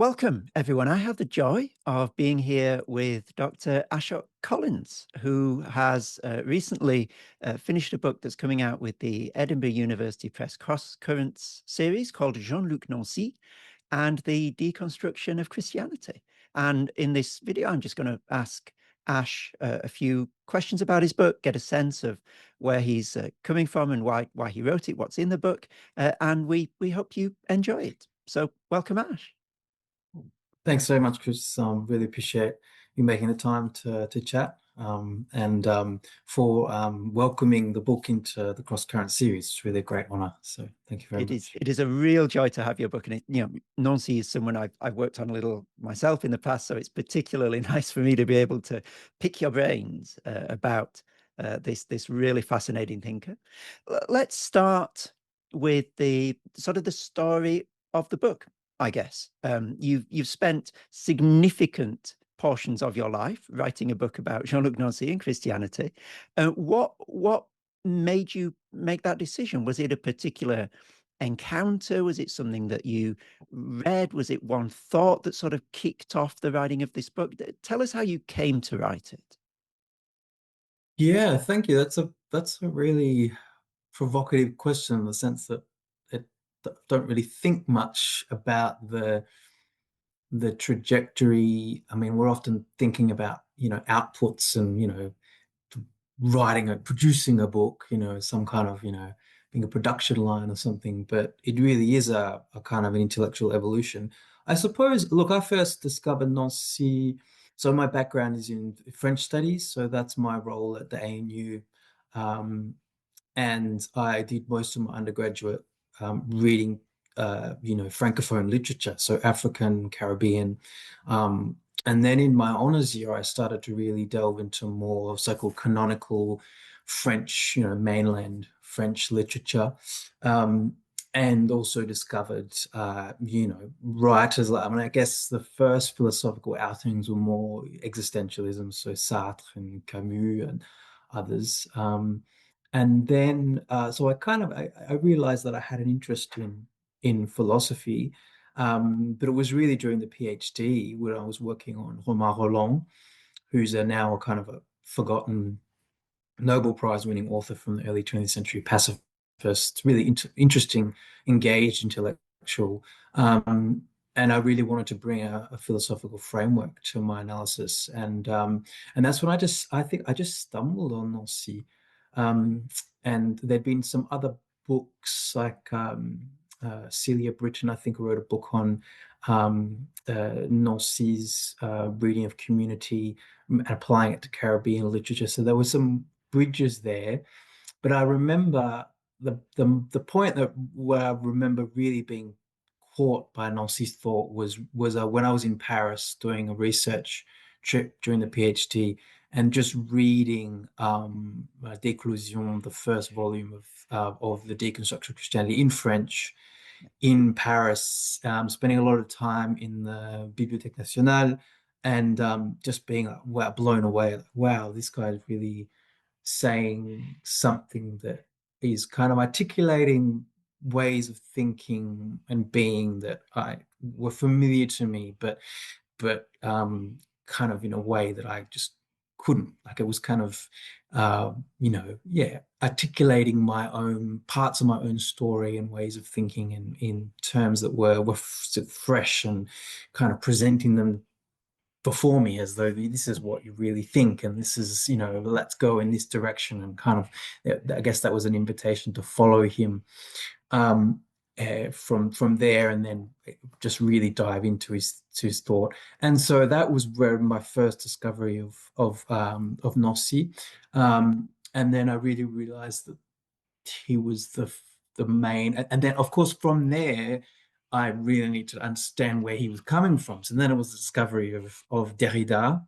Welcome, everyone. I have the joy of being here with Dr. Ashok Collins, who has recently finished a book that's coming out with the Edinburgh University Press Crosscurrents series called Jean-Luc Nancy and the Deconstruction of Christianity. And in this video, I'm just going to ask Ash a few questions about his book, get a sense of where he's coming from and why he wrote it, what's in the book, and we hope you enjoy it. So welcome, Ash. Thanks very much, Chris. Really appreciate you making the time to chat and for welcoming the book into the Crosscurrents series. It's really a great honor. So thank you very much. It is a real joy to have your book. And Nancy is someone I've worked on a little myself in the past, so it's particularly nice for me to be able to pick your brains about this really fascinating thinker. Let's start with the sort of the story of the book, I guess. You've spent significant portions of your life writing a book about Jean-Luc Nancy and Christianity. What made you make that decision? Was it a particular encounter? Was it something that you read? Was it one thought that sort of kicked off the writing of this book? Tell us how you came to write it. Yeah, thank you. That's a really provocative question in the sense that I don't really think much about the trajectory. I mean, we're often thinking about, outputs and, writing and producing a book, some kind of, being a production line or something, but it really is a kind of an intellectual evolution. I suppose, look, I first discovered Nancy, so my background is in French studies, so that's my role at the ANU. And I did most of my undergraduate reading, Francophone literature, so African, Caribbean. And then in my honors year, I started to really delve into more so-called canonical French, mainland French literature. And also discovered, writers like, I mean, I guess the first philosophical outings were more existentialism, so Sartre and Camus and others. And then, so I realized that I had an interest in philosophy, but it was really during the PhD when I was working on Romain Rolland, who's now a kind of a forgotten Nobel Prize winning author from the early 20th century, pacifist, really interesting, engaged intellectual. And I really wanted to bring a philosophical framework to my analysis. And that's when I think I just stumbled on Nancy. And there'd been some other books like Celia Britton, I think, wrote a book on Nancy's reading of community and applying it to Caribbean literature. So there were some bridges there. But I remember the point where I remember really being caught by Nancy's thought was when I was in Paris doing a research trip during the PhD and just reading Déclusion, the first volume of the Deconstruction of Christianity in French in Paris, spending a lot of time in the Bibliothèque Nationale and just being like, wow, blown away. Like, wow, this guy is really saying something that is kind of articulating ways of thinking and being that were familiar to me, but kind of in a way that I just couldn't. Like it was kind of articulating my own parts of my own story and ways of thinking in terms that were fresh and kind of presenting them before me as though this is what you really think and this is, let's go in this direction, and kind of I guess that was an invitation to follow him from there, and then just really dive into his thought. And so that was where my first discovery of Nancy, and then I really realized that he was the main, and then of course from there I really need to understand where he was coming from. So then it was the discovery of Derrida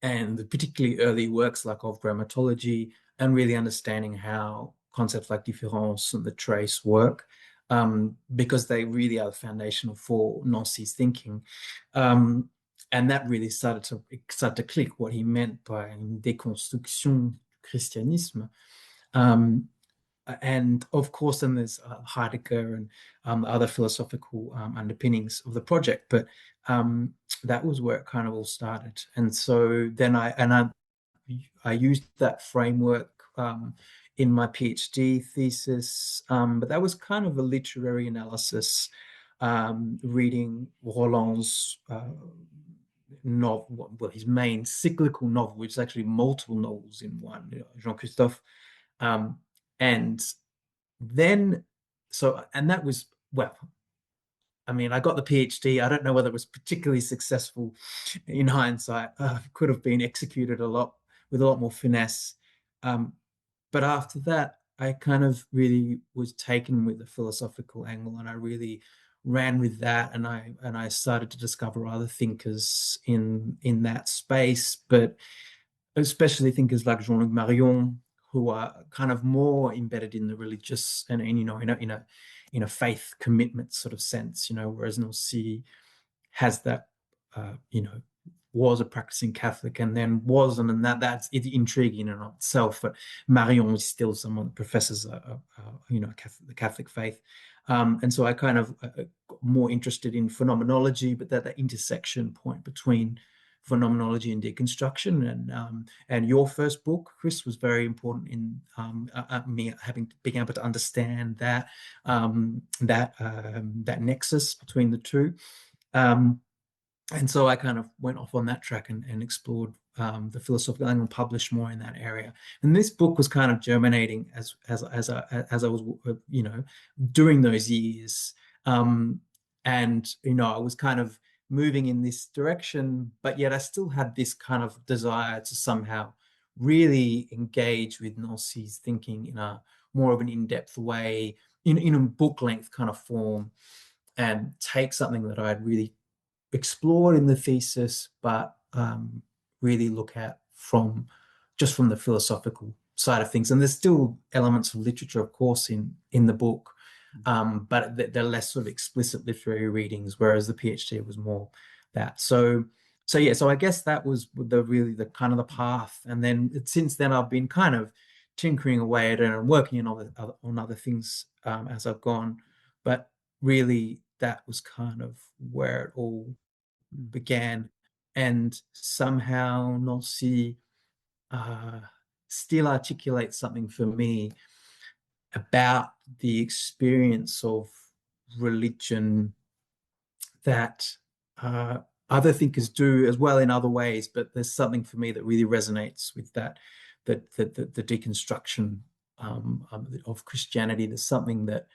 and particularly early works like of grammatology, and really understanding how concepts like différance and the trace work, because they really are the foundational for Nancy's thinking. And that really started to click what he meant by déconstruction du christianisme. and of course, then there's Heidegger and other philosophical underpinnings of the project. But that was where it kind of all started. And so then I used that framework in my PhD thesis, but that was kind of a literary analysis, reading Rolland's novel, well, his main cyclical novel, which is actually multiple novels in one, Jean-Christophe. And then, and that was, well, I mean, I got the PhD. I don't know whether it was particularly successful in hindsight. Could have been executed with a lot more finesse. But after that, I kind of really was taken with the philosophical angle, and I really ran with that, and I started to discover other thinkers in that space, but especially thinkers like Jean-Luc Marion, who are kind of more embedded in the religious and you know, in a faith commitment sort of sense, you know, whereas Nancy has that, you know, was a practicing Catholic and then wasn't, and that's intriguing in and of itself. But Marion is still someone that professes you know, the Catholic faith, and so I kind of got more interested in phenomenology, but that intersection point between phenomenology and deconstruction. And your first book, Chris, was very important in me being able to understand that that nexus between the two. And so I kind of went off on that track and explored the philosophical angle and published more in that area. And this book was kind of germinating as I was, you know, during those years. And, you know, I was kind of moving in this direction, but yet I still had this kind of desire to somehow really engage with Nancy's thinking in a more of an in-depth way, in a book length kind of form, and take something that I'd really explored in the thesis, but really look at from the philosophical side of things. And there's still elements of literature, of course, in the book, but they're less sort of explicit literary readings, whereas the PhD was more that. So yeah, so I guess that was the kind of the path. And then since then, I've been kind of tinkering away at it and working on other things as I've gone. But really, that was kind of where it all began. And somehow Nancy still articulates something for me about the experience of religion that other thinkers do as well in other ways, but there's something for me that really resonates with the deconstruction of Christianity. There's something that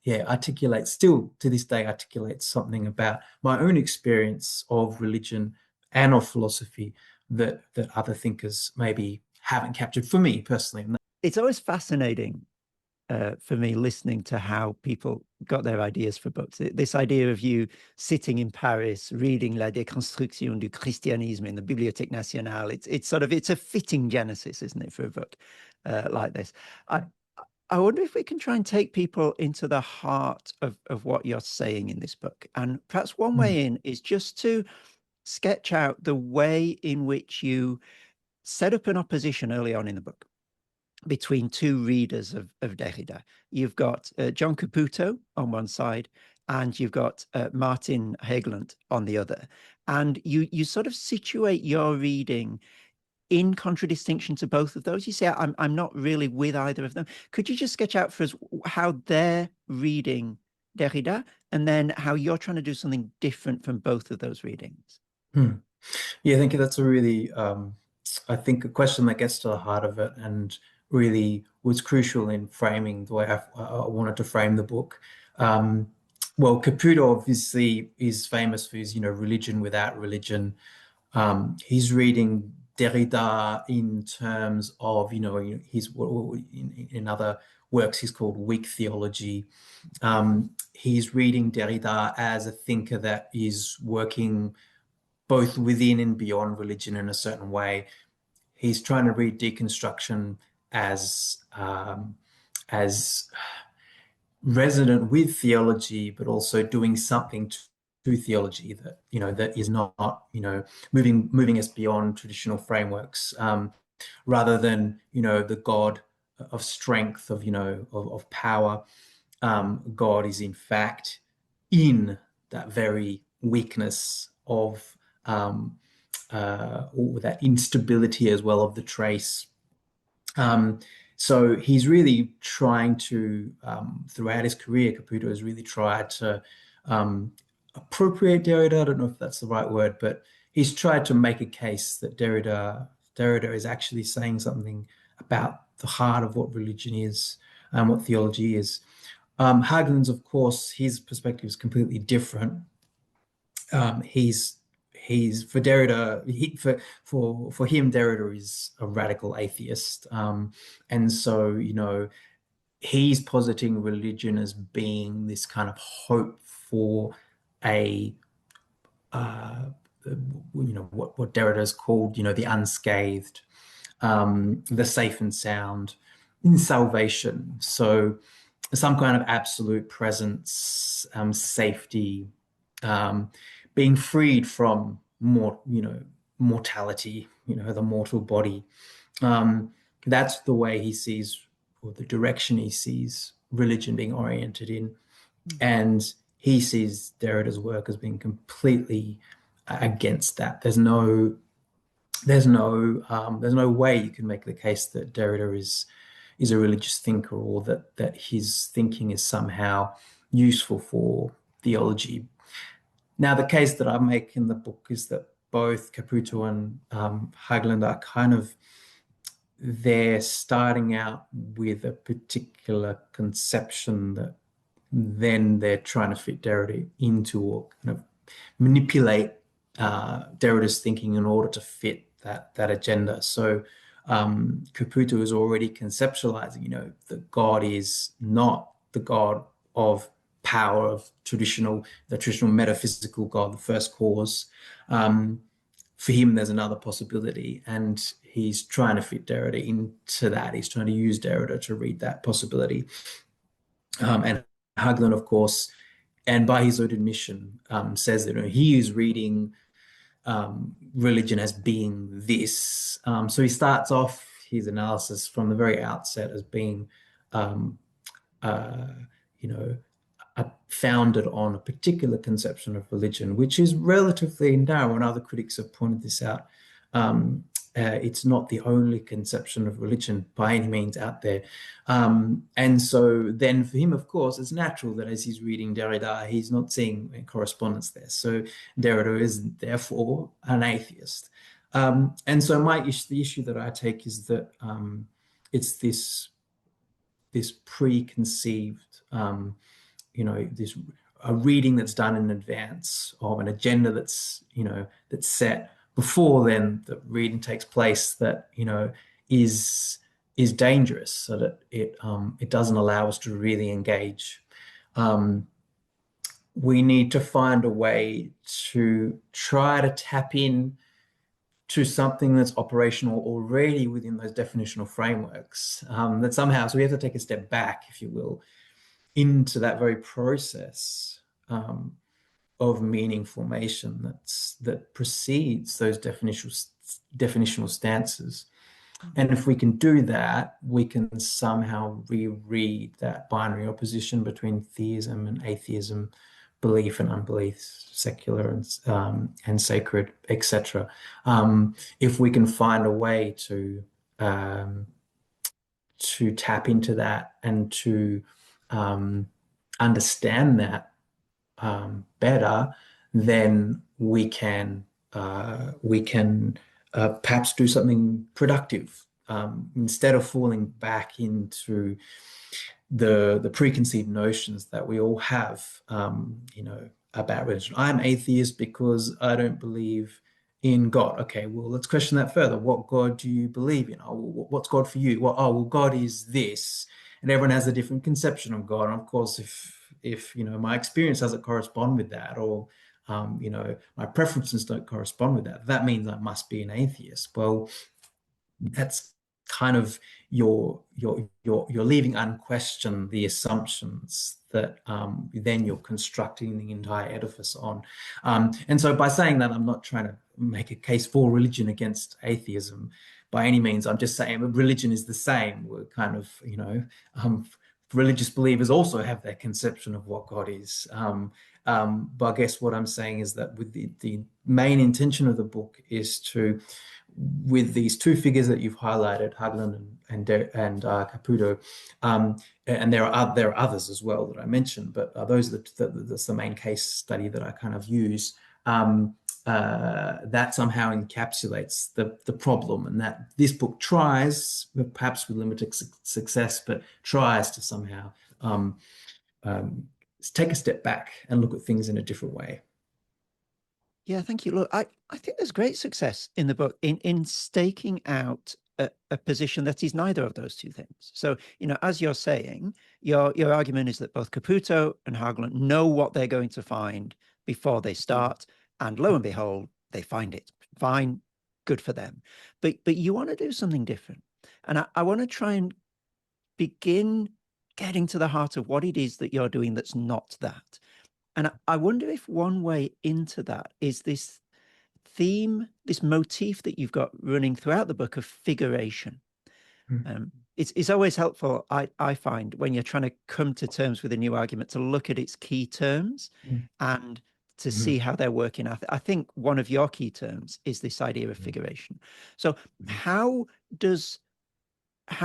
articulates, still to this day, articulates something about my own experience of religion and of philosophy that other thinkers maybe haven't captured, for me personally. It's always fascinating for me listening to how people got their ideas for books. This idea of you sitting in Paris reading La Deconstruction du Christianisme in the Bibliothèque Nationale, it's a fitting genesis, isn't it, for a book like this? I wonder if we can try and take people into the heart of what you're saying in this book. And perhaps one way in is just to sketch out the way in which you set up an opposition early on in the book between two readers of Derrida. You've got John Caputo on one side, and you've got Martin Hägglund on the other. And you sort of situate your reading in contradistinction to both of those. You say, I'm not really with either of them. Could you just sketch out for us how they're reading Derrida, and then how you're trying to do something different from both of those readings? Yeah, thank you. That's a really, I think, a question that gets to the heart of it and really was crucial in framing the way I wanted to frame the book. Well, Caputo obviously is famous for his, you know, religion without religion. He's reading Derrida in terms of, you know, his, in other works he's called weak theology. He's reading Derrida as a thinker that is working both within and beyond religion in a certain way. He's trying to read deconstruction as resonant with theology, but also doing something to theology that, you know, that is not, you know, moving us beyond traditional frameworks, rather than, you know, the God strength, of power. God is in fact in that very weakness of or that instability as well of the trace. So he's really trying to, throughout his career, Caputo has really tried to appropriate Derrida. I don't know if that's the right word, but he's tried to make a case that Derrida is actually saying something about the heart of what religion is and what theology is. Hägglund's, of course, his perspective is completely different. He's for Derrida, for him, Derrida is a radical atheist, and so he's positing religion as being this kind of hope for a what Derrida has called the unscathed, the safe and sound in salvation. So some kind of absolute presence, safety, being freed from mortality, the mortal body. That's the way he sees, or the direction he sees religion being oriented in. And he sees Derrida's work as being completely against that. There's no way you can make the case that Derrida is a religious thinker, or that his thinking is somehow useful for theology. Now, the case that I make in the book is that both Caputo and Hägglund are kind of, they're starting out with a particular conception that then they're trying to fit Derrida into, or kind of manipulate Derrida's thinking in order to fit that agenda. So Caputo is already conceptualizing, that God is not the God of power, of the traditional metaphysical God, the first cause. For him, there's another possibility, and he's trying to fit Derrida into that. He's trying to use Derrida to read that possibility. And Hägglund, of course, and by his own admission, says that he is reading religion as being this. So he starts off his analysis from the very outset as being, founded on a particular conception of religion, which is relatively narrow, and other critics have pointed this out. It's not the only conception of religion by any means out there. And so then for him, of course, it's natural that as he's reading Derrida, he's not seeing a correspondence there. So Derrida is therefore an atheist. And so the issue that I take is that it's this preconceived, a reading that's done in advance of an agenda that's set before then the reading takes place, that is dangerous, so that it doesn't allow us to really engage. We need to find a way to try to tap in to something that's operational already within those definitional frameworks, that somehow, so we have to take a step back, if you will, into that very process of meaning formation that precedes those definitional stances. And if we can do that, we can somehow reread that binary opposition between theism and atheism, belief and unbelief, secular and sacred, etc. If we can find a way to tap into that and to understand that better, then we can perhaps do something productive, instead of falling back into the preconceived notions that we all have, about religion. I'm atheist because I don't believe in God. Okay, well, let's question that further. What God do you believe in? What's God for you? Well, God is this, and everyone has a different conception of God. And of course, if my experience doesn't correspond with that, or my preferences don't correspond with that, that means I must be an atheist. Well, that's kind of you're leaving unquestioned the assumptions that then you're constructing the entire edifice on. And so by saying that, I'm not trying to make a case for religion against atheism by any means. I'm just saying religion is the same. We're kind of, religious believers also have their conception of what God is. But I guess what I'm saying is that with the main intention of the book is to, with these two figures that you've highlighted, Hägglund and Caputo, and there are others as well that I mentioned, but those are that's the main case study that I kind of use. That somehow encapsulates the problem, and that this book tries, perhaps with limited success, but tries to somehow take a step back and look at things in a different way. Yeah, thank you. Look, I think there's great success in the book in staking out a position that is neither of those two things. So, as you're saying, your argument is that both Caputo and Hägglund know what they're going to find before they start, and lo and behold, they find it. Fine, good for them. But you want to do something different. And I want to try and begin getting to the heart of what it is that you're doing that's not that. And I wonder if one way into that is this theme, this motif that you've got running throughout the book of figuration. It's always helpful, I find, when you're trying to come to terms with a new argument, to look at its key terms and to see how they're working. I think one of your key terms is this idea of figuration. So how do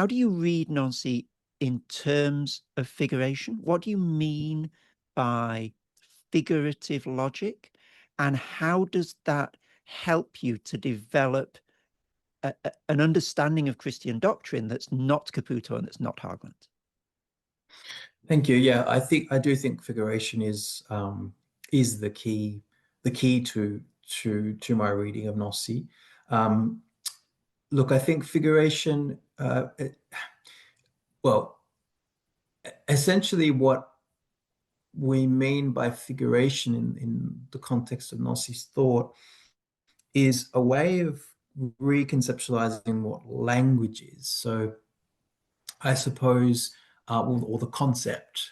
you read Nancy in terms of figuration? What do you mean by figurative logic, and how does that help you to develop an understanding of Christian doctrine that's not Caputo and that's not Hägglund? Thank you. Yeah, I do think figuration is the key to my reading of Nancy. Look, I think figuration, essentially what we mean by figuration in the context of Nancy's thought is a way of reconceptualizing what language is. So I suppose, or the concept.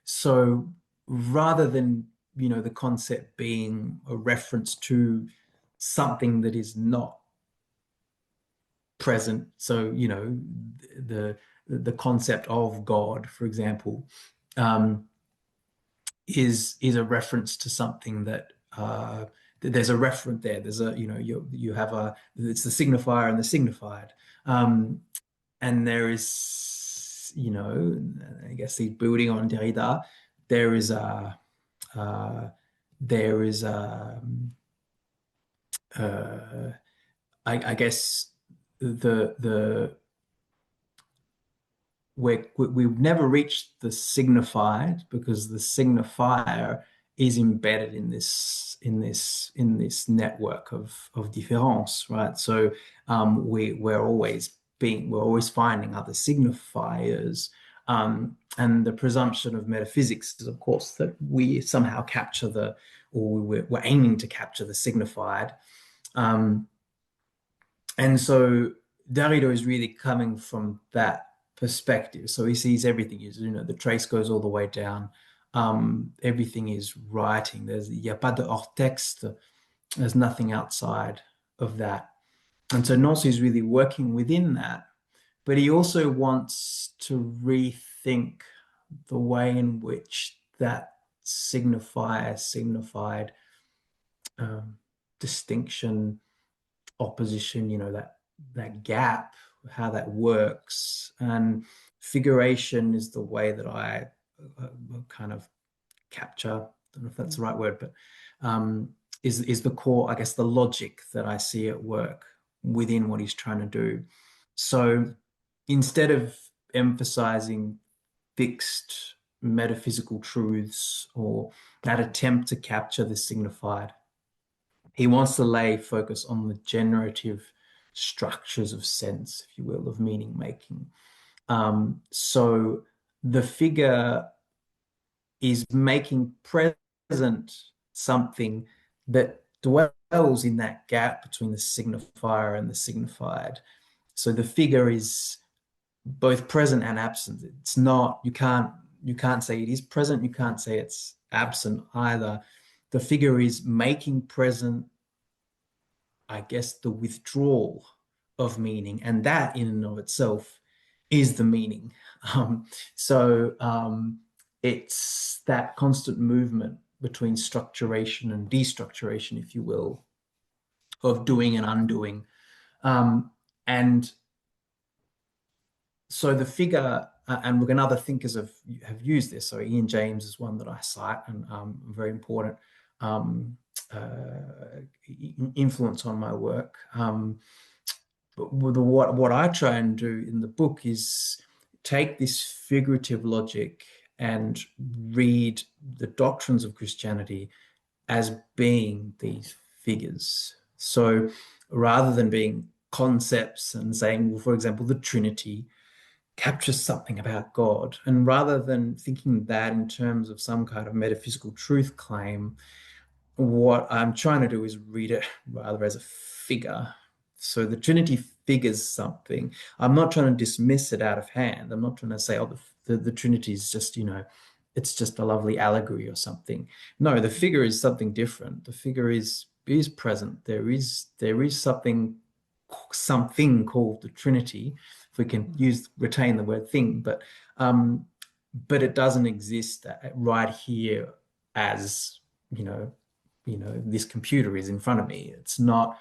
So rather than, the concept being a reference to something that is not present. So, the concept of God, for example, is a reference to something that there's a referent there. There's a, you have it's the signifier and the signified. And there is, I guess he's building on Derrida, there is I guess we've never reached the signified, because the signifier is embedded in this network of difference, right? So we're always finding other signifiers, and the presumption of metaphysics is, of course, that we somehow capture we're aiming to capture the signified, and so Derrida is really coming from that perspective. So he sees everything is, the trace goes all the way down. Everything is writing. Il n'y a pas de hors texte. There's nothing outside of that. And so Nancy is really working within that, but he also wants to rethink the way in which that signified distinction, opposition, that gap, how that works. And figuration is the way that I kind of capture, I don't know if that's the right word, but is the core, I guess, the logic that I see at work within what he's trying to do. So instead of emphasizing fixed metaphysical truths or that attempt to capture the signified, he wants to lay focus on the generative structures of sense, if you will, of meaning making. So the figure is making present something that dwells in that gap between the signifier and the signified. So the figure is both present and absent. It's not, you can't say it is present, you can't say it's absent either. The figure is making present, I guess, the withdrawal of meaning, and that in and of itself is the meaning. It's that constant movement between structuration and destructuration, if you will, of doing and undoing. And so the figure, and look, other thinkers have used this. So Ian James is one that I cite, and very important influence on my work. But what I try and do in the book is take this figurative logic and read the doctrines of Christianity as being these figures. So rather than being concepts and saying, well, for example, the Trinity captures something about God, and rather than thinking that in terms of some kind of metaphysical truth claim, what I'm trying to do is read it rather as a figure. So the Trinity figures something. I'm not trying to dismiss it out of hand. I'm not trying to say, oh, the Trinity is just, it's just a lovely allegory or something. No, the figure is something different. The figure is present. There is something called the Trinity, if we can retain the word thing, but it doesn't exist right here as, this computer is in front of me. It's not,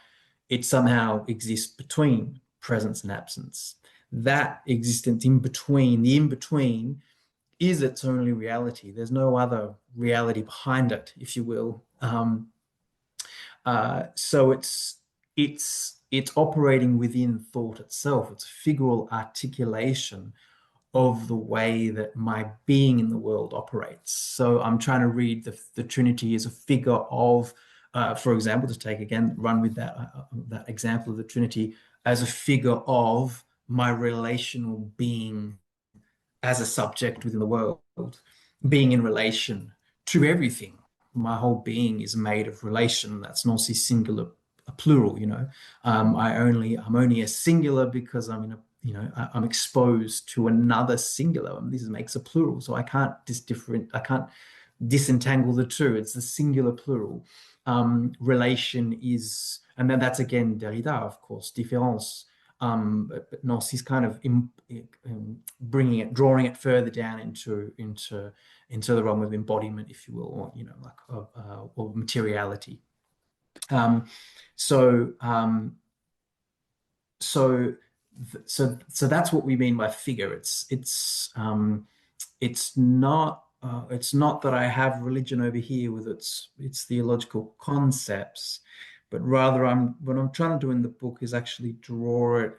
it somehow exists between presence and absence. That existence in between, the in-between, is its only reality. There's no other reality behind it, if you will. So it's operating within thought itself. It's a figural articulation of the way that my being in the world operates. So I'm trying to read the Trinity as a figure of, for example, to take again, run with that example of the Trinity as a figure of my relational being as a subject within the world, being in relation to everything. My whole being is made of relation. That's Nancy singular, a plural. I'm only a singular because I'm in a, I'm exposed to another singular, and this makes a plural. So I can't disentangle the two. It's the singular plural. Relation is, and then that's again Derrida, of course, différence. But Nancy's kind of drawing it further down into the realm of embodiment, if you will, or or materiality. So that's what we mean by figure. It's not that I have religion over here with its theological concepts, but rather what I'm trying to do in the book is actually draw it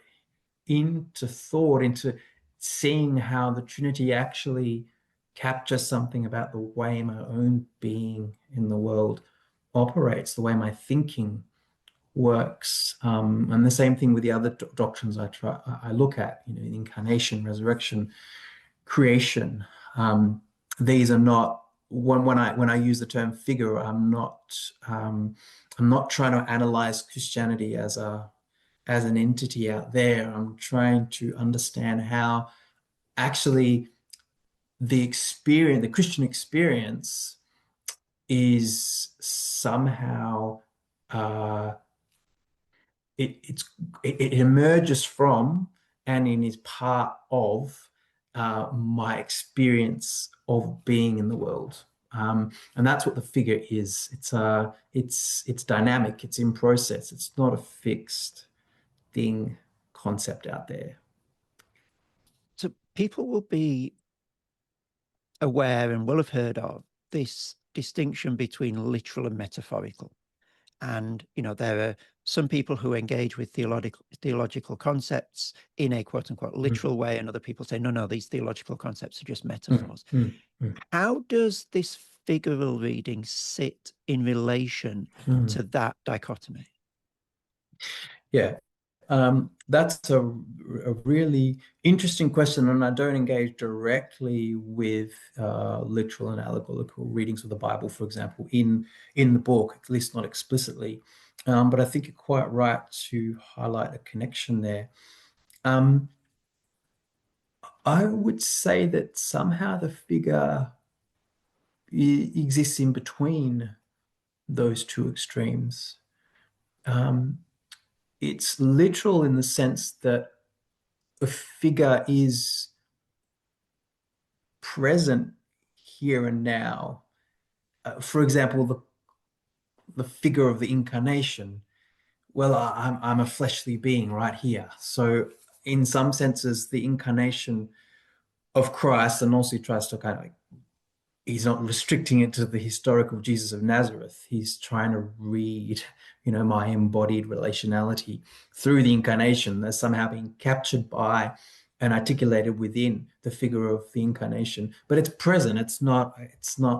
into thought, into seeing how the Trinity actually captures something about the way my own being in the world operates, the way my thinking works. And the same thing with the other doctrines I look at, incarnation, resurrection, creation. These are not, when I use the term figure, I'm not trying to analyze Christianity as an entity out there. I'm trying to understand how actually the Christian experience is somehow it emerges from and is part of my experience of being in the world. And that's what the figure is. It's dynamic, it's in process, it's not a fixed thing, concept out there. So people will be aware and will have heard of this distinction between literal and metaphorical. And, there are some people who engage with theological concepts in a quote unquote literal way, and other people say, no, these theological concepts are just metaphors. How does this figural reading sit in relation to that dichotomy? Yeah. That's a really interesting question, and I don't engage directly with literal and allegorical readings of the Bible, for example, in the book, at least not explicitly. But I think you're quite right to highlight a connection there. Um, I would say that somehow the figure exists in between those two extremes. It's literal in the sense that a figure is present here and now. For example, the figure of the incarnation. Well, I'm a fleshly being right here. So in some senses, the incarnation of Christ, and also he tries to kind of like, he's not restricting it to the historical Jesus of Nazareth. He's trying to read, my embodied relationality through the incarnation as somehow being captured by and articulated within the figure of the incarnation. But it's present. It's not,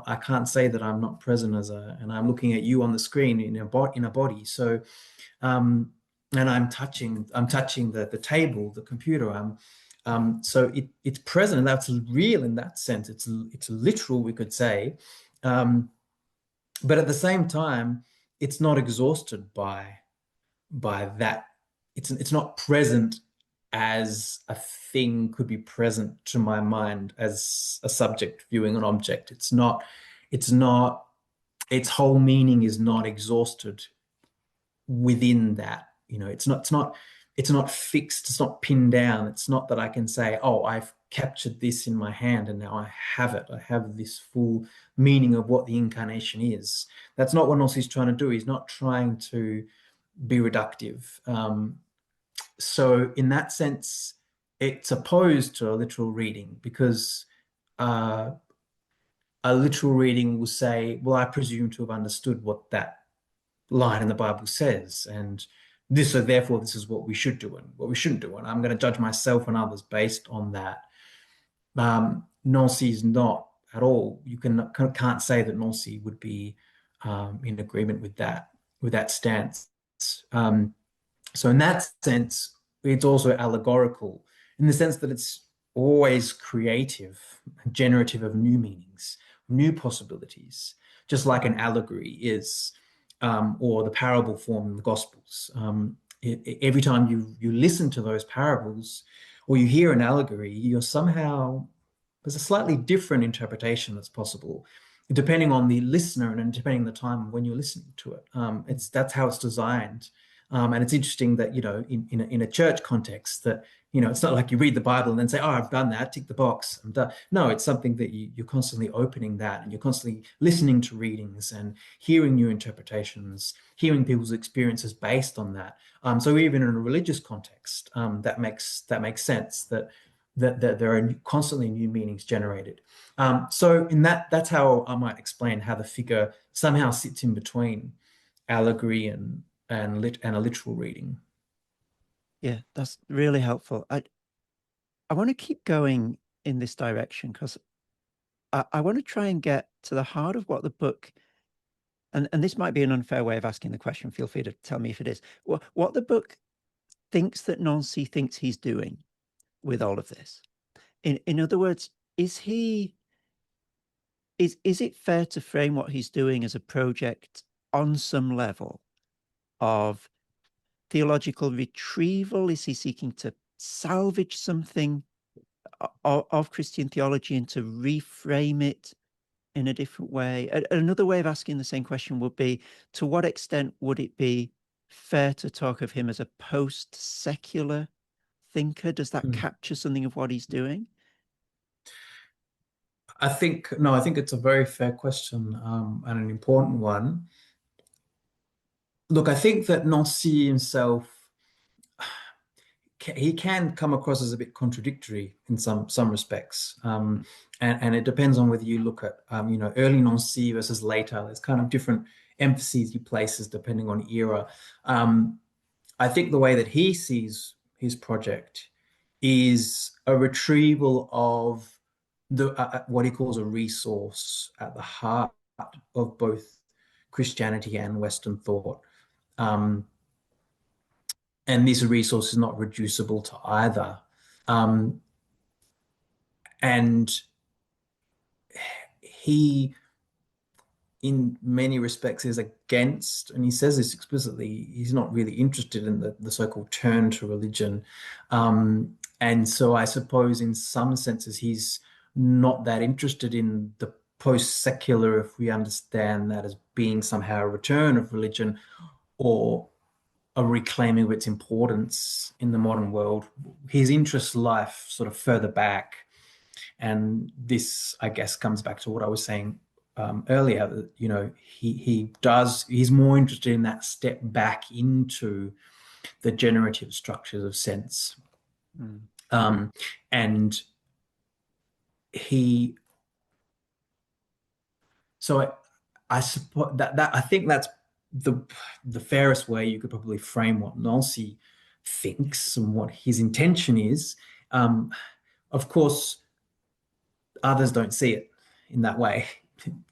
I can't say that I'm not present and I'm looking at you on the screen in a body. So, and I'm touching the table, the computer. So it's present, and that's real in that sense. It's literal, we could say, but at the same time, it's not exhausted by that. It's not present as a thing could be present to my mind as a subject viewing an object. It's not. Its whole meaning is not exhausted within that. It's not fixed, it's not pinned down. It's not that I can say, oh, I've captured this in my hand and now I have it. I have this full meaning of what the incarnation is. That's not what Nancy's trying to do. He's not trying to be reductive. So in that sense, it's opposed to a literal reading, because uh, a literal reading will say, well, I presume to have understood what that line in the Bible says, and so therefore this is what we should do and what we shouldn't do, and I'm going to judge myself and others based on that. Nancy is not at all. You can't say that Nancy would be in agreement with that stance. So in that sense, it's also allegorical in the sense that it's always creative, generative of new meanings, new possibilities, just like an allegory is, or the parable form in the Gospels. Every time you listen to those parables or you hear an allegory, there's a slightly different interpretation that's possible, depending on the listener and depending on the time when you're listening to it. That's how it's designed. And it's interesting that, in a church context, that, it's not like you read the Bible and then say, oh, I've done that, tick the box, I'm done. No, it's something that you're constantly opening that, and you're constantly listening to readings and hearing new interpretations, hearing people's experiences based on that. So even in a religious context, that makes sense, that there are constantly new meanings generated. So that's how I might explain how the figure somehow sits in between allegory and a literal reading. Yeah, that's really helpful. I want to keep going in this direction because I want to try and get to the heart of what the book, and this might be an unfair way of asking the question. Feel free to tell me if it is. What the book thinks that Nancy thinks he's doing with all of this. In other words, is it fair to frame what he's doing as a project on some level of theological retrieval? Is he seeking to salvage something of Christian theology and to reframe it in a different way? Another way of asking the same question would be, to what extent would it be fair to talk of him as a post-secular thinker? Does that capture something of what he's doing? I think it's a very fair question, and an important one. Look, I think that Nancy himself, he can come across as a bit contradictory in some respects, and it depends on whether you look at early Nancy versus later. There's kind of different emphases he places depending on era. I think the way that he sees his project is a retrieval of what he calls a resource at the heart of both Christianity and Western thought. And this resource is not reducible to either. And he in many respects is against, and he says this explicitly, he's not really interested in the so-called turn to religion. And so I suppose in some senses he's not that interested in the post-secular, if we understand that as being somehow a return of religion or a reclaiming of its importance in the modern world. His interests life sort of further back. And this, I guess, comes back to what I was saying earlier, that, you know, he's more interested in that step back into the generative structures of sense. And I suppose that I think that's the fairest way you could probably frame what Nancy thinks and what his intention is. Of course, others don't see it in that way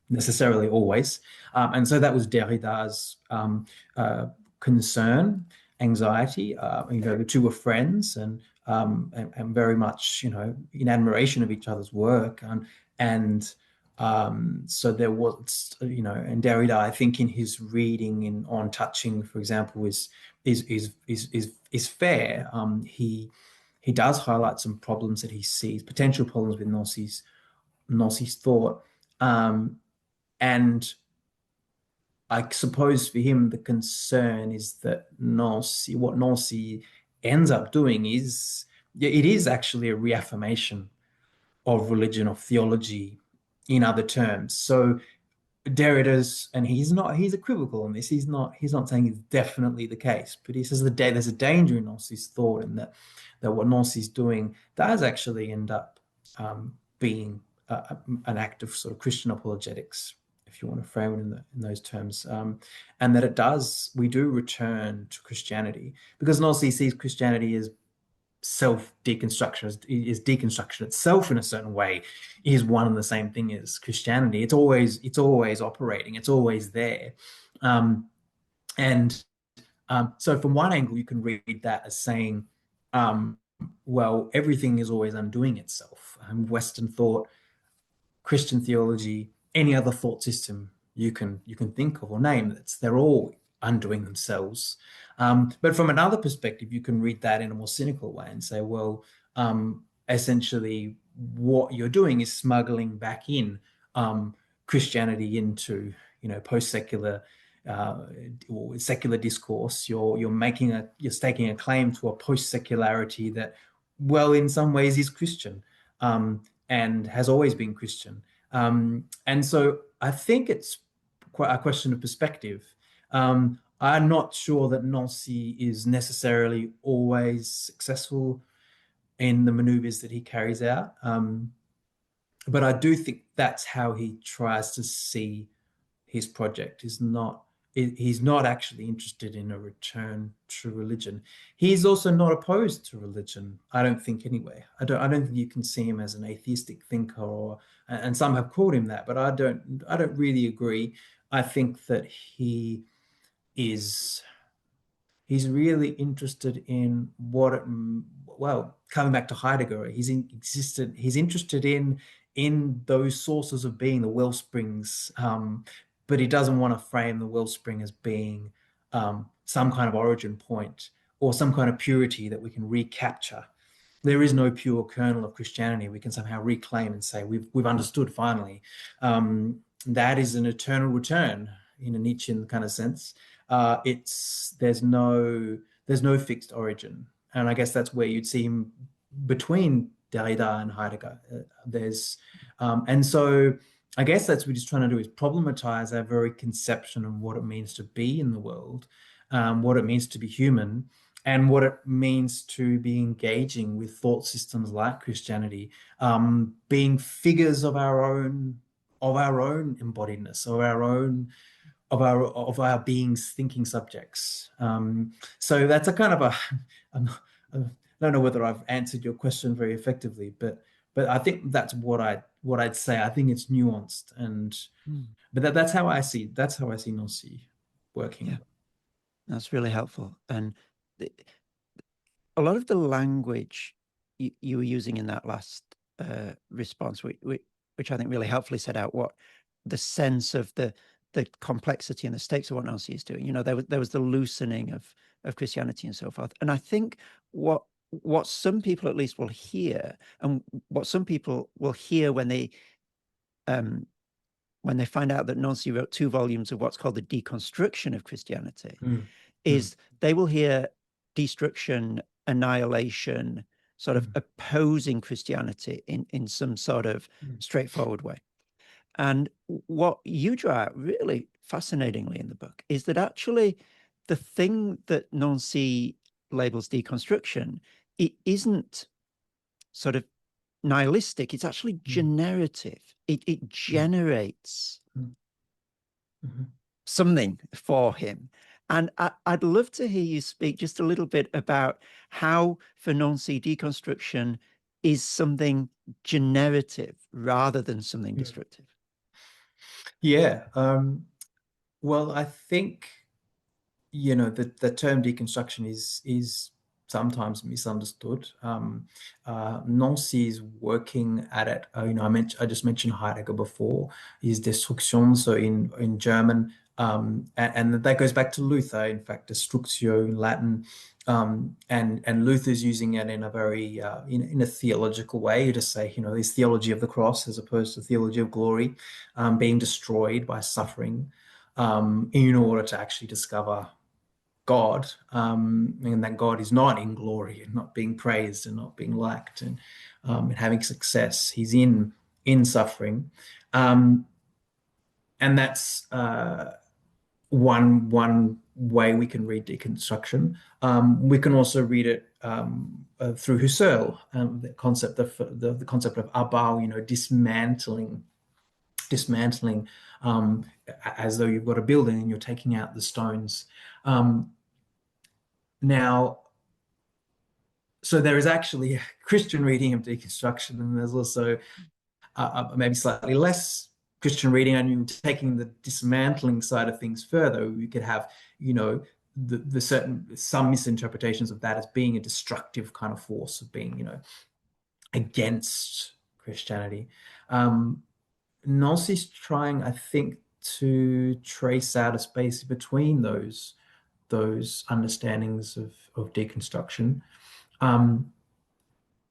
necessarily always. And so that was Derrida's concern, anxiety. You know, the two were friends and very much, you know, in admiration of each other's work. So there was, you know, and Derrida, I think, in his reading on touching, for example, is fair. He does highlight some problems that he sees, potential problems with Nancy's thought. And I suppose for him, the concern is that what Nancy ends up doing is, it is actually a reaffirmation of religion, of theology in other terms. So Derrida's, and he's equivocal on this. He's not saying it's definitely the case, but he says there's a danger in Nancy's thought, and that what Nancy's doing does actually end up being an act of sort of Christian apologetics, if you want to frame it in those terms, and that we do return to Christianity, because Nancy sees Christianity as self-deconstruction, is deconstruction itself in a certain way is one and the same thing as Christianity. It's always operating, it's always there. So from one angle, you can read that as saying, well, everything is always undoing itself. Western thought, Christian theology, any other thought system you can think of or name, they're all undoing themselves. But from another perspective, you can read that in a more cynical way and say, well, essentially what you're doing is smuggling back in Christianity into, you know, post-secular or secular discourse. You're staking a claim to a post-secularity that, well, in some ways is Christian and has always been Christian. And so I think it's quite a question of perspective. I'm not sure that Nancy is necessarily always successful in the maneuvers that he carries out. But I do think that's how he tries to see his project. He's not actually interested in a return to religion. He's also not opposed to religion, I don't think, anyway. I don't think you can see him as an atheistic thinker, and some have called him that, but I don't really agree. I think that he's really interested in coming back to Heidegger, he's interested in those sources of being, the wellsprings, but he doesn't want to frame the wellspring as being some kind of origin point or some kind of purity that we can recapture. There is no pure kernel of Christianity we can somehow reclaim and say we've understood finally. That is an eternal return in a Nietzschean kind of sense. There's no fixed origin, and I guess that's where you'd see him between Derrida and Heidegger. And so I guess that's what we're just trying to do, is problematize our very conception of what it means to be in the world, what it means to be human, and what it means to be engaging with thought systems like Christianity, being figures of our own embodiedness, of our being's thinking subjects. So that's a kind of I don't know whether I've answered your question very effectively, but I think that's what I'd say. I think it's nuanced, but that's how I see Nancy working. Yeah, that's really helpful. And a lot of the language you were using in that last response, which I think really helpfully set out what the sense of the the complexity and the stakes of what Nancy is doing. You know, there was the loosening of Christianity and so forth. And I think what some people at least will hear, and what some people will hear when they find out that Nancy wrote 2 volumes of what's called the Deconstruction of Christianity, is they will hear destruction, annihilation, sort of opposing Christianity in some sort of straightforward way. And what you draw out really fascinatingly in the book is that actually the thing that Nancy labels deconstruction, it isn't sort of nihilistic, it's actually generative. It generates something for him. And I'd love to hear you speak just a little bit about how, for Nancy, deconstruction is something generative rather than something destructive. Yeah. Well, I think, you know, the term deconstruction is sometimes misunderstood. Nancy is working at it. You know, I just mentioned Heidegger before. Is Destruction, so in German, and that goes back to Luther. In fact, Destructio in Latin, and Luther's using it in a very in a theological way to say, you know, this theology of the cross as opposed to theology of glory, being destroyed by suffering, in order to actually discover God, and that God is not in glory and not being praised and not being liked and having success. He's in suffering, and that's one way we can read deconstruction. We can also read it through Husserl, the concept of the concept of Abbau, you know, dismantling, as though you've got a building and you're taking out the stones. Now, so there is actually a Christian reading of deconstruction, and there's also maybe slightly less Christian reading, and taking the dismantling side of things further, we could have, you know, some misinterpretations of that as being a destructive kind of force, of being, you know, against Christianity. Nancy's trying, I think, to trace out a space between those understandings of deconstruction.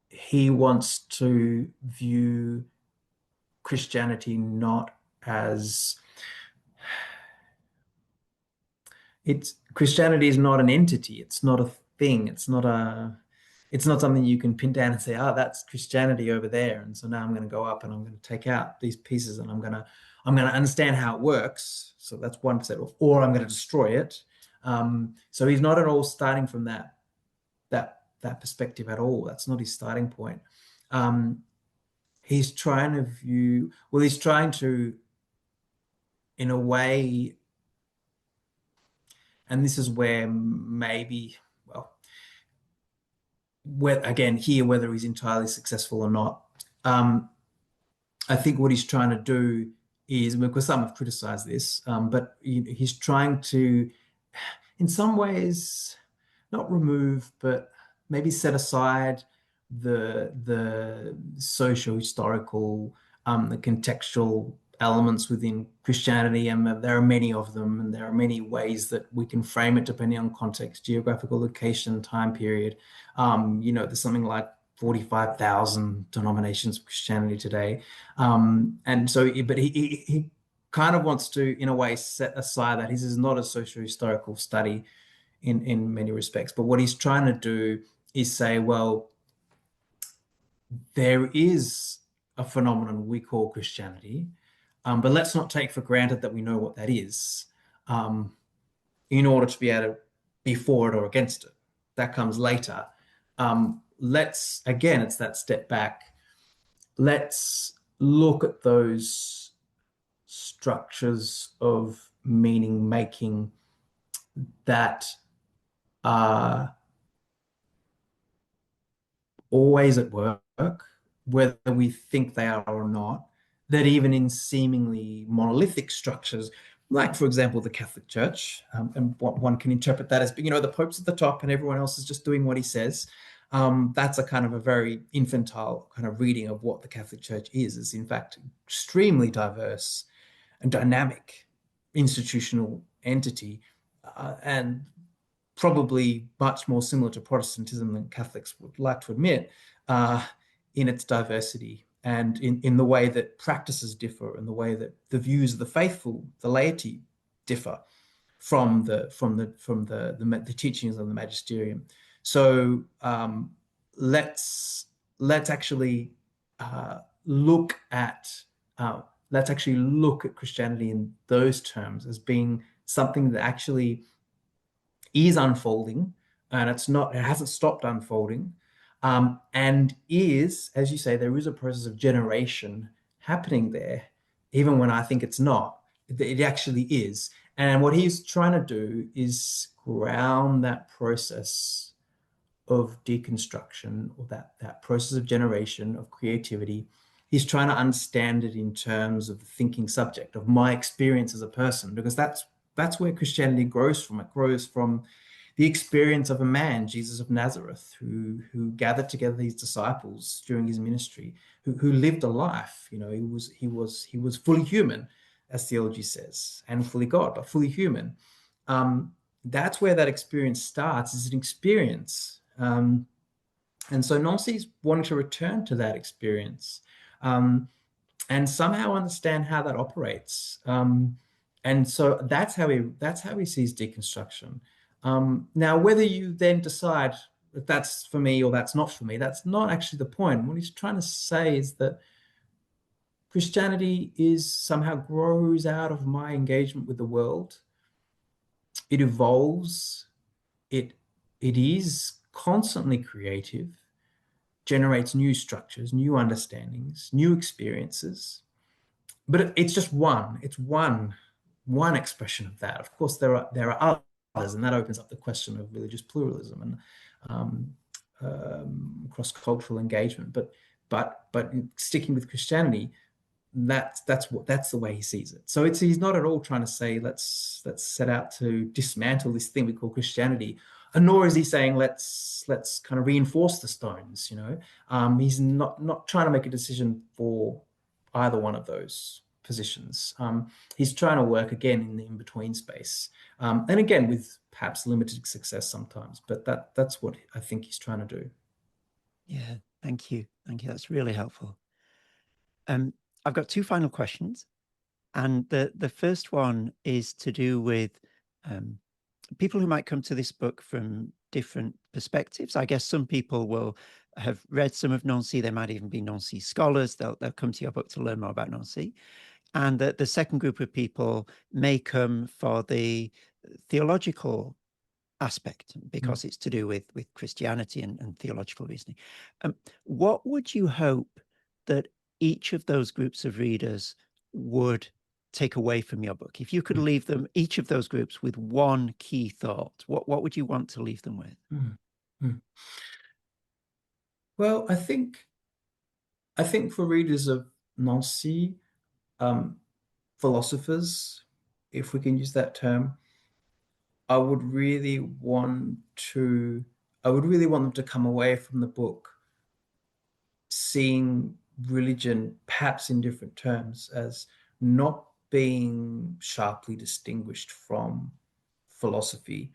He wants to view Christianity not as Christianity is not an entity. It's not a thing. It's not something you can pin down and say, oh, that's Christianity over there. And so now I'm going to go up and I'm going to take out these pieces and I'm going to understand how it works. So that's one set of, or I'm going to destroy it. So he's not at all starting from that perspective at all. That's not his starting point. He's trying to, in a way, and this is where maybe, well, whether he's entirely successful or not, I think what he's trying to do is, because some have criticized this, but he's trying to, in some ways, not remove, but maybe set aside the socio-historical, the contextual elements within Christianity, and there are many of them, and there are many ways that we can frame it depending on context, geographical location, time period. You know, there's something like 45,000 denominations of Christianity today, and so, but he kind of wants to, in a way, set aside that this is not a socio-historical study in many respects, but what he's trying to do is say, well, there is a phenomenon we call Christianity, but let's not take for granted that we know what that is, in order to be able to be for it or against it. That comes later. It's that step back. Let's look at those structures of meaning making that are always at work, whether we think they are or not, that even in seemingly monolithic structures, like, for example, the Catholic Church, and what one can interpret that as, you know, the Pope's at the top and everyone else is just doing what he says. That's a kind of a very infantile kind of reading of what the Catholic Church is in fact extremely diverse and dynamic. institutional entity, and probably much more similar to Protestantism than Catholics would like to admit, in its diversity and in the way that practices differ, and the way that the views of the faithful, the laity, differ from the teachings of the magisterium. So let's actually look at Christianity in those terms as being something that actually is unfolding, and it hasn't stopped unfolding, and is, as you say, there is a process of generation happening there, even when I think it's not. It actually is. And what he's trying to do is ground that process of deconstruction, or that process of generation, of creativity. He's trying to understand it in terms of the thinking subject, of my experience as a person, because that's where Christianity grows from. It grows from the experience of a man, Jesus of Nazareth, who gathered together these disciples during his ministry, who lived a life. You know, he was fully human, as theology says, and fully God, but fully human. That's where that experience starts, is an experience. And so Nancy's wanting to return to that experience, and somehow understand how that operates. And so that's how he sees deconstruction. Now, whether you then decide that that's for me or that's not for me, that's not actually the point. What he's trying to say is that Christianity somehow grows out of my engagement with the world. It evolves. It is constantly creative, generates new structures, new understandings, new experiences. But it's just one. It's one expression of that. Of course, there are others, and that opens up the question of religious pluralism and cross-cultural engagement. But sticking with Christianity, that's the way he sees it. So he's not at all trying to say let's set out to dismantle this thing we call Christianity, and nor is he saying let's kind of reinforce the stones. You know, he's not trying to make a decision for either one of those positions. He's trying to work again in the in-between space, and again with perhaps limited success sometimes. But that's what I think he's trying to do. Yeah, thank you. That's really helpful. I've got two final questions, and the first one is to do with people who might come to this book from different perspectives. I guess some people will have read some of Nancy. They might even be Nancy scholars. They'll come to your book to learn more about Nancy. And the second group of people may come for the theological aspect, because it's to do with Christianity and theological reasoning. What would you hope that each of those groups of readers would take away from your book? If you could leave them, each of those groups, with one key thought, what would you want to leave them with? Well, I think for readers of Nancy, philosophers, if we can use that term, I would really want them to come away from the book seeing religion, perhaps in different terms, as not being sharply distinguished from philosophy.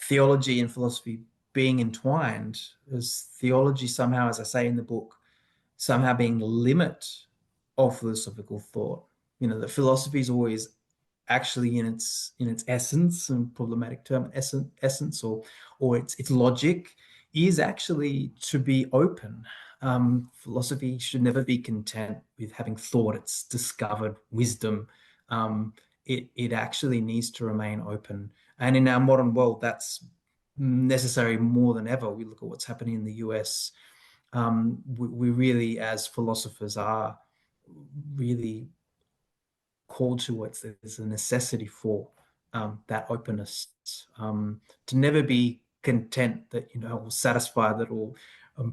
Theology and philosophy being entwined, as theology somehow, as I say in the book, somehow being the limit of philosophical thought. You know, the philosophy is always actually in its essence, and problematic term, essence or its logic is actually to be open. Philosophy should never be content with having thought it's discovered wisdom. It actually needs to remain open, and in our modern world, that's necessary more than ever. We look at what's happening in the US. We really, as philosophers, are really called to what there's a necessity for that openness, to never be content that, or satisfied, that, or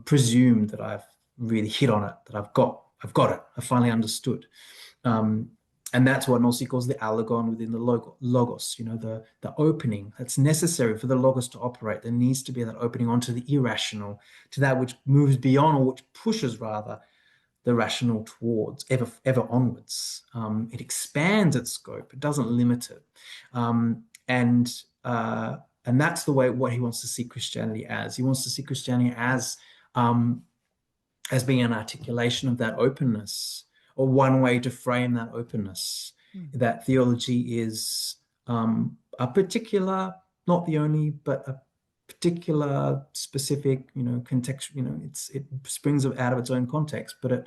presume that I've really hit on it, that I've got it, I finally understood. And that's what Nancy calls the allegon within the logos, the opening that's necessary for the logos to operate. There needs to be that opening onto the irrational, to that which moves beyond, or which pushes rather the rational towards, ever onwards. It expands its scope. It doesn't limit it. And that's the way what he wants to see Christianity as. He wants to see Christianity as being an articulation of that openness, or one way to frame that openness. That theology is a particular, not the only, but a particular, specific, context. It springs out of its own context, but it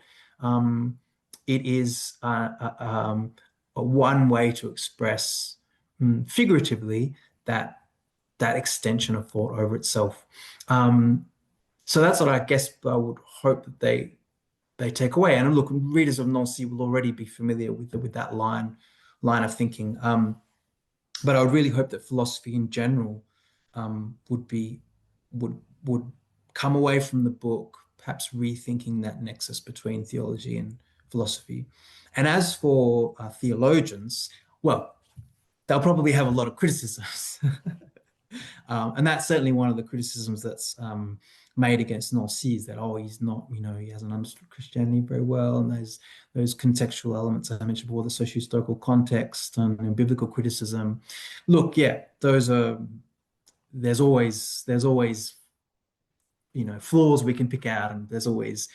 is a one way to express figuratively that extension of thought over itself. So that's what I guess I would hope that they take away. And look, readers of Nancy will already be familiar with that line of thinking. But I would really hope that philosophy in general would come away from the book, perhaps rethinking that nexus between theology and philosophy. And as for theologians, well, they'll probably have a lot of criticisms. And that's certainly one of the criticisms that's made against Nancy, is that, he's not, he hasn't understood Christianity very well, and there's those contextual elements I mentioned before, the socio-historical context and biblical criticism. Look, yeah, there's always flaws we can pick out, and there's always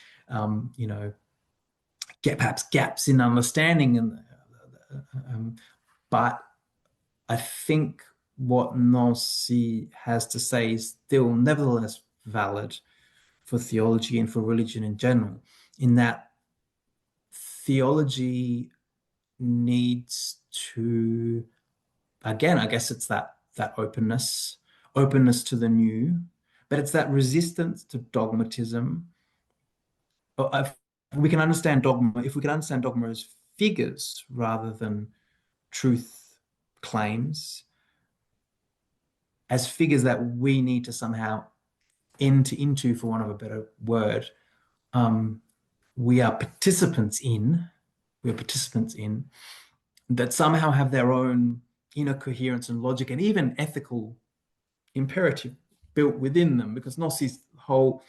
perhaps gaps in understanding, and but I think what Nancy has to say is still nevertheless valid for theology and for religion in general, in that theology needs to, again, I guess it's that openness to the new, but it's that resistance to dogmatism. We can understand dogma, if we can understand dogma as figures rather than truth claims, as figures that we need to somehow enter into, for want of a better word, we are participants in, that somehow have their own inner coherence and logic, and even ethical imperative built within them, because Nancy's whole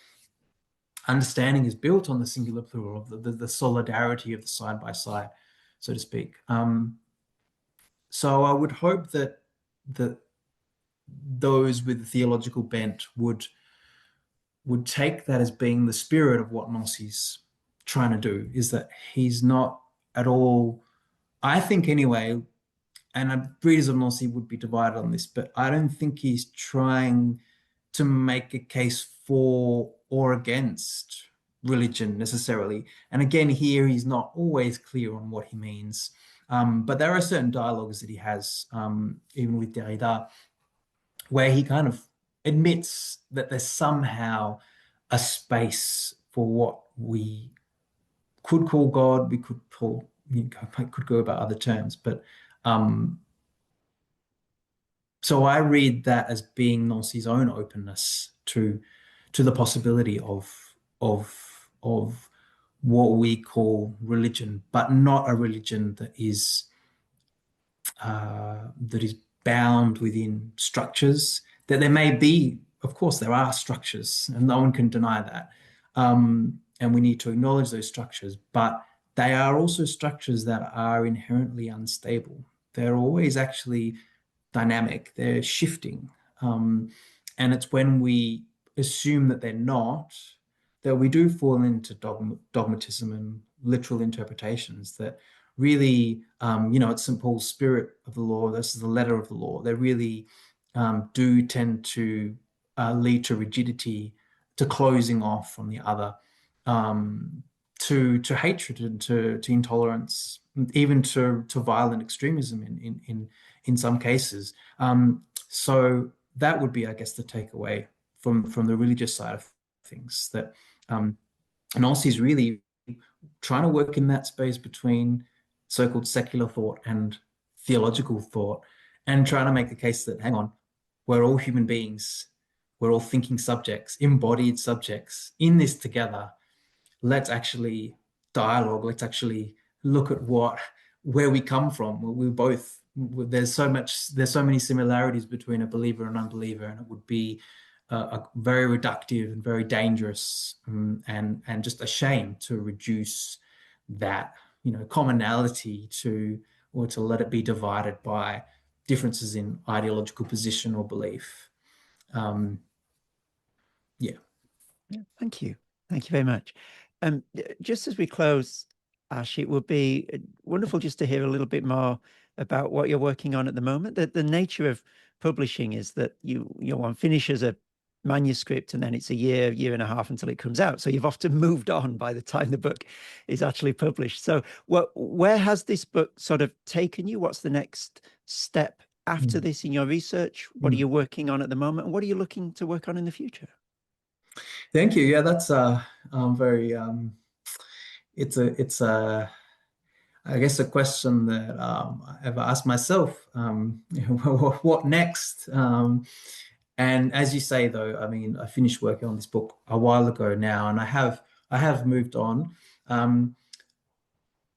understanding is built on the singular plural, the solidarity of the side by side, so to speak. So I would hope that those with the theological bent would take that as being the spirit of what Nancy's trying to do, is that he's not at all, I think anyway, and readers of Nancy would be divided on this, but I don't think he's trying to make a case for or against religion necessarily. And again, here he's not always clear on what he means. But there are certain dialogues that he has, even with Derrida, where he kind of admits that there's somehow a space for what we could call God, we could call, could go about other terms, but so I read that as being Nancy's own openness to the possibility of what we call religion, but not a religion that is bound within structures. That there may be, of course, there are structures, and no one can deny that. And we need to acknowledge those structures, but they are also structures that are inherently unstable. They're always actually dynamic, they're shifting. And it's when we assume that they're not, that we do fall into dogmatism and literal interpretations that really, it's St. Paul's spirit of the law, this is the letter of the law, they really do tend to lead to rigidity, to closing off from the other, to hatred and to intolerance, even to violent extremism in some cases. So that would be, I guess, the takeaway from the religious side of things, that Nancy's really trying to work in that space between so-called secular thought and theological thought, and trying to make the case that, hang on, we're all human beings, we're all thinking subjects, embodied subjects in this together. Let's actually dialogue, let's actually look at where we come from. There's so many similarities between a believer and unbeliever, and it would be are very reductive and very dangerous, and just a shame to reduce that, commonality or to let it be divided by differences in ideological position or belief. Yeah. Yeah, thank you. Thank you very much. Just as we close, Ash, it would be wonderful just to hear a little bit more about what you're working on at the moment. The nature of publishing is that one finishes a manuscript and then it's a year and a half until it comes out. So you've often moved on by the time the book is actually published. So where has this book sort of taken you? What's the next step after this in your research? What are you working on at the moment? And what are you looking to work on in the future? Thank you. Yeah, that's very it's I guess a question that I've asked myself. What next? And as you say, though, I mean, I finished working on this book a while ago now, and I have moved on.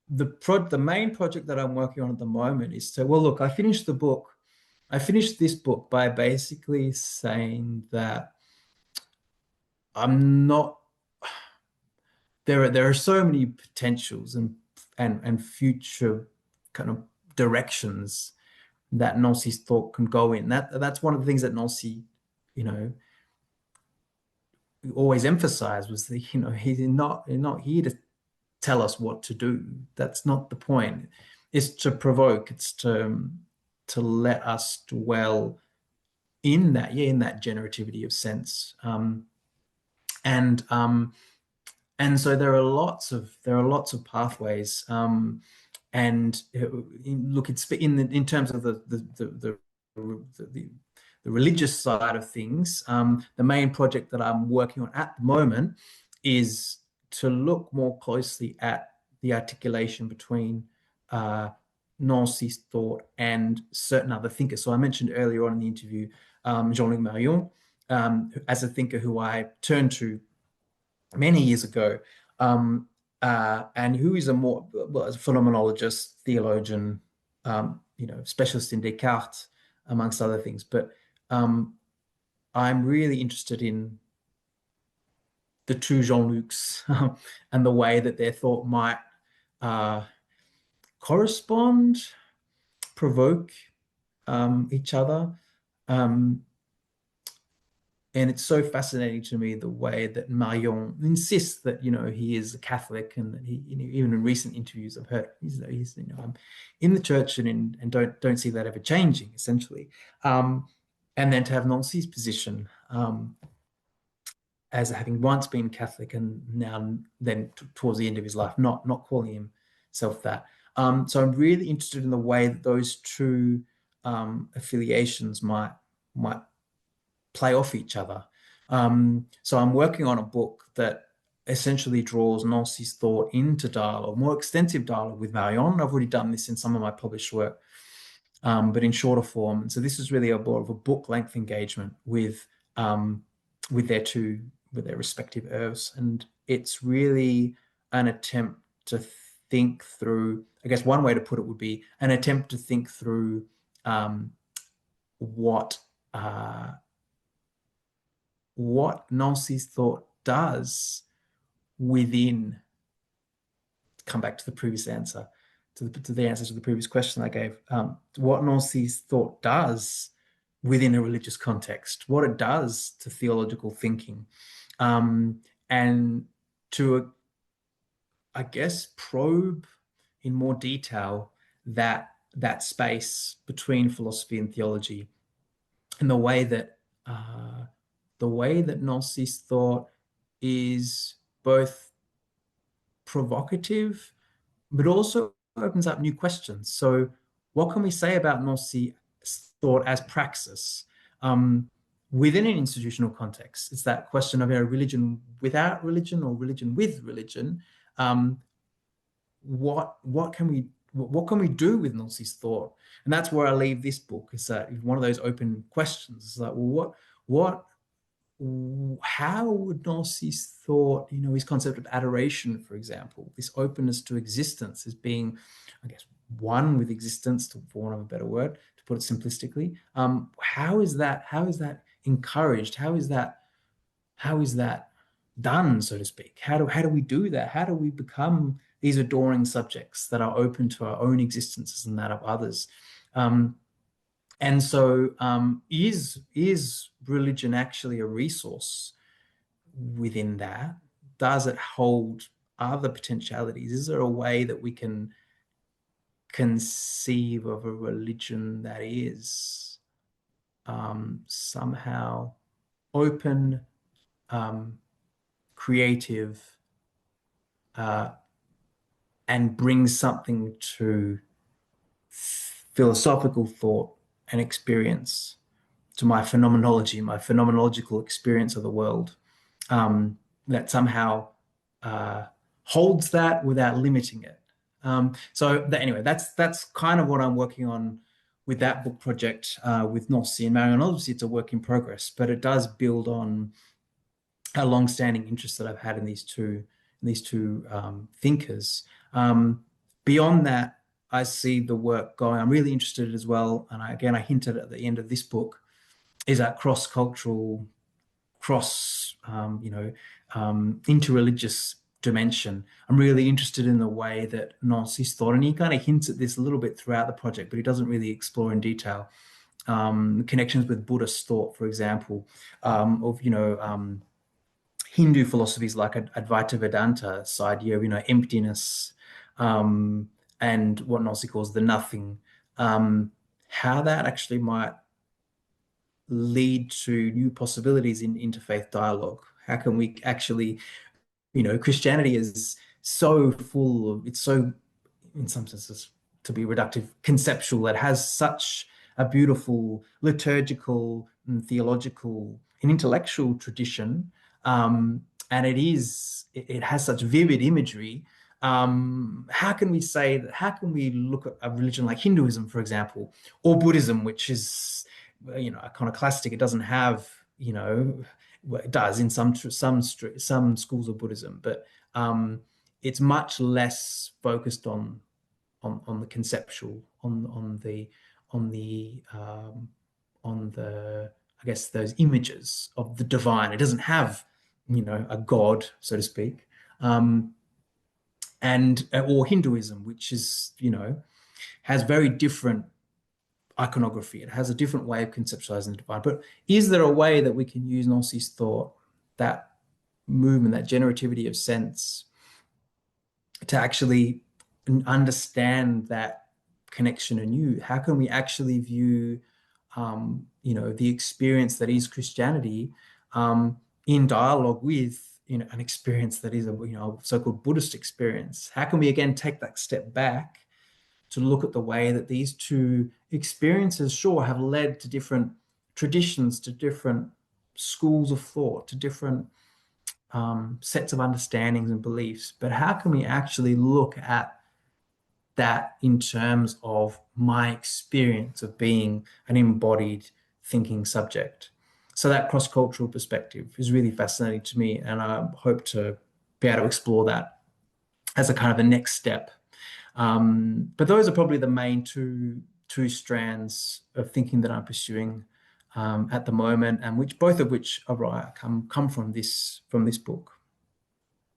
The main project that I'm working on at the moment is look, I finished this book by basically saying that I'm not. There are so many potentials and future kind of directions that Nancy's thought can go in. That's one of the things that Nancy, always emphasized was that, he's not here to tell us what to do. That's not the point. It's to provoke. It's to let us dwell in that generativity of sense. And so there are lots of pathways. And look, it's in terms of the religious side of things. The main project that I'm working on at the moment is to look more closely at the articulation between Nancy's thought and certain other thinkers. So I mentioned earlier on in the interview Jean-Luc Nancy as a thinker who I turned to many years ago, and who is as a phenomenologist, theologian, specialist in Descartes, amongst other things. But I'm really interested in the two Jean-Lucs and the way that their thought might correspond, provoke each other. And it's so fascinating to me the way that Marion insists that he is a Catholic, and that he even in recent interviews I've heard he's in the church and don't see that ever changing, essentially. And then to have Nancy's position as having once been Catholic and now then towards the end of his life not calling himself that. So I'm really interested in the way that those two affiliations might play off each other. So I'm working on a book that essentially draws Nancy's thought into dialogue, more extensive dialogue with Marion. I've already done this in some of my published work, but in shorter form. And so this is really more of a book-length engagement with their respective oeuvres. And it's really an attempt to think through, I guess one way to put it would be an attempt to think through what Nancy's thought does within, come back to the previous answer, to the answer to the previous question I gave, what Nancy's thought does within a religious context, what it does to theological thinking, and to, I guess, probe in more detail that space between philosophy and theology, and the way that Nancy's thought is both provocative, but also opens up new questions. So what can we say about Nancy's thought as praxis within an institutional context? It's that question of religion without religion or religion with religion. What can we do with Nancy's thought? And that's where I leave this book, is that one of those open questions. It's like, well, how would Nancy's thought, his concept of adoration, for example, this openness to existence as being, I guess, one with existence, for want of a better word, to put it simplistically, how is that encouraged? How is that done, so to speak? How do we do that? How do we become these adoring subjects that are open to our own existences and that of others? And so is religion actually a resource within that? Does it hold other potentialities? Is there a way that we can conceive of a religion that is somehow open, creative, and brings something to philosophical thought and experience, to my phenomenology, my phenomenological experience of the world, that somehow holds that without limiting it. Anyway, that's kind of what I'm working on with that book project with Nancy and Marion. Obviously, it's a work in progress, but it does build on a long-standing interest that I've had in these two thinkers. Beyond that, I see the work going. I'm really interested as well, and I hinted at the end of this book, is that cross-cultural, interreligious dimension. I'm really interested in the way that Nancy's thought, and he kind of hints at this a little bit throughout the project, but he doesn't really explore in detail connections with Buddhist thought, for example, of Hindu philosophies like Advaita Vedanta, this idea of emptiness, and what Nancy calls the nothing, how that actually might lead to new possibilities in interfaith dialogue. How can we actually, Christianity is so full of, it's so, in some senses, to be reductive, conceptual. It has such a beautiful liturgical and theological and intellectual tradition, and it has such vivid imagery. How can we say that? How can we look at a religion like Hinduism, for example, or Buddhism, which is iconoclastic? It doesn't have, well, it does in some schools of Buddhism, but it's much less focused on the conceptual, on the I guess those images of the divine. It doesn't have a god, so to speak, or Hinduism, which is has very different iconography. It has a different way of conceptualizing the divine. But is there a way that we can use Nancy's thought, that movement, that generativity of sense, to actually understand that connection anew? How can we actually view the experience that is Christianity in dialogue with an experience that is a so-called Buddhist experience? How can we again take that step back to look at the way that these two experiences, sure, have led to different traditions, to different schools of thought, to different sets of understandings and beliefs, but how can we actually look at that in terms of my experience of being an embodied thinking subject? So that cross-cultural perspective is really fascinating to me, and I hope to be able to explore that as a kind of a next step. But those are probably the main two strands of thinking that I'm pursuing at the moment, and both of which come from this book.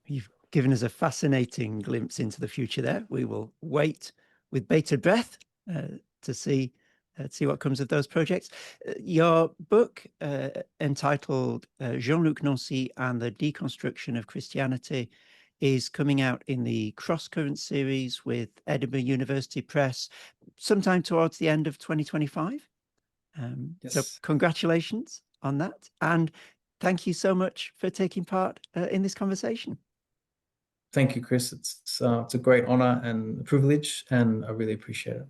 You've given us a fascinating glimpse into the future there. We will wait with bated breath to see what comes of those projects. Your book, entitled Jean-Luc Nancy and the Deconstruction of Christianity, is coming out in the Crosscurrents series with Edinburgh University Press sometime towards the end of 2025. Yes. So congratulations on that. And thank you so much for taking part in this conversation. Thank you, Chris. It's a great honor and a privilege, and I really appreciate it.